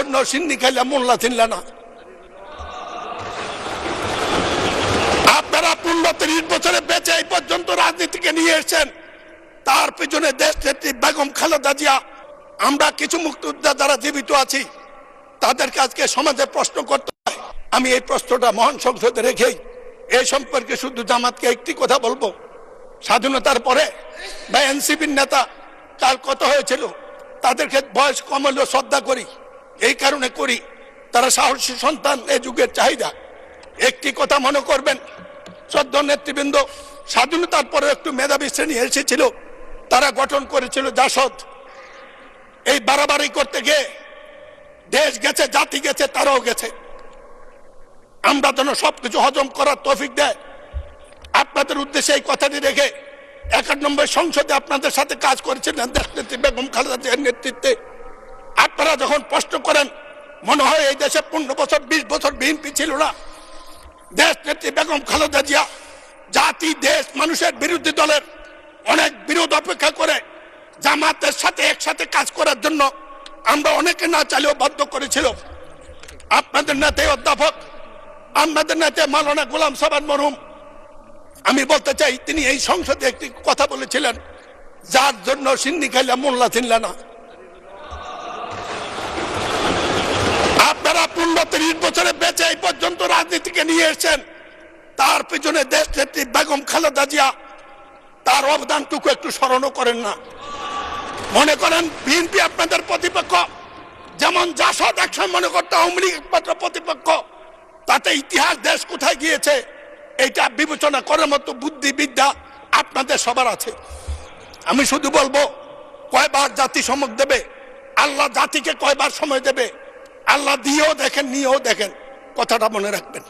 জন্য সিন্নি খাইলে মোল্লা চিনলে না। আপনারা 15-30 বছরে বেঁচে এই পর্যন্ত রাজনীতিকে নিয়ে এসেছেন, তার পিছনে দেশ নেত্রী বেগম খালেদা জিয়া। আমরা কিছু মুক্তিযোদ্ধা যারা জীবিত আছি তাদেরকে আজকে সমাজে প্রশ্ন করতে হয়। আমি এই প্রশ্নটা মহান সংসদে রেখেই এই সম্পর্কে শুধু জামাতকে একটি কথা বলবো, স্বাধীনতার পরে বা এনসিপির নেতা কাল কত হয়েছিল, তাদেরকে বয়স কম হলেও শ্রদ্ধা করি, এই কারণে করি তারা সাহসী সন্তান, এই যুগের চাহিদা। একটি কথা মনে করবেন, শ্রদ্ধা নেতৃবৃন্দ, স্বাধীনতার পরে একটু মেধাবী শ্রেণী এসেছিল, তারা গঠন করেছিল জাসদ। এই বাড়াবাড়ি করতে গিয়ে দেশ গেছে, জাতি গেছে, তারাও গেছে। আমরা যেন সবকিছু হজম করার তৌফিক দেয়। আপনাদের উদ্দেশ্যে এই কথাটি রেখে 91 সংসদে আপনাদের সাথে কাজ করেছিলেন দেশনেত্রী বেগম খালেদা জিয়ার নেতৃত্বে। আপনারা যখন প্রশ্ন করেন মনে হয় এই দেশে 15 বছর 20 বছর বিএনপি ছিল না। দেশনেত্রী বেগম খালেদা জিয়া জাতি, দেশ, মানুষের বিরোধী দলের অনেক বিরোধ অপেক্ষা করে জামাতের সাথে একসাথে কাজ করার জন্য আমরা অনেকে না চাইলেও বাধ্য করেছিল। আপনাদের নেতা অধ্যাপক, আপনাদের নেতা মাওলানা গোলাম সাবান মরহুম, আমি বলতে চাই তিনি এই সংসদে একটি কথা বলেছিলেন, যার জন্য সিন্নি খাইলে মোল্লা চিনলে না। আপনারা 15-30 বছরে বেঁচে এই পর্যন্ত রাজনীতিকে নিয়ে এসেছেন, তার পিছনে দেশ নেত্রী বেগম খালেদা জিয়া। তার অবদানটুকু একটু স্মরণও করেন না। মনে করেন বিএনপি আপনাদের প্রতিপক্ষ, যেমন জাসদ একসময় মনে করতে আওয়ামী লীগ একমাত্র প্রতিপক্ষ, তাতে ইতিহাস দেশ কোথায় গিয়েছে এইটা বিবেচনা করার মতো বুদ্ধি বিদ্যা আপনাদের সবার আছে। আমি শুধু বলবো, কয়বার জাতি সমক দেবে, আল্লাহ জাতিকে কয়বার সময় দেবে, আল্লাহ দিয়েও দেখেন, নিয়েও দেখেন, কথাটা মনে রাখবেন।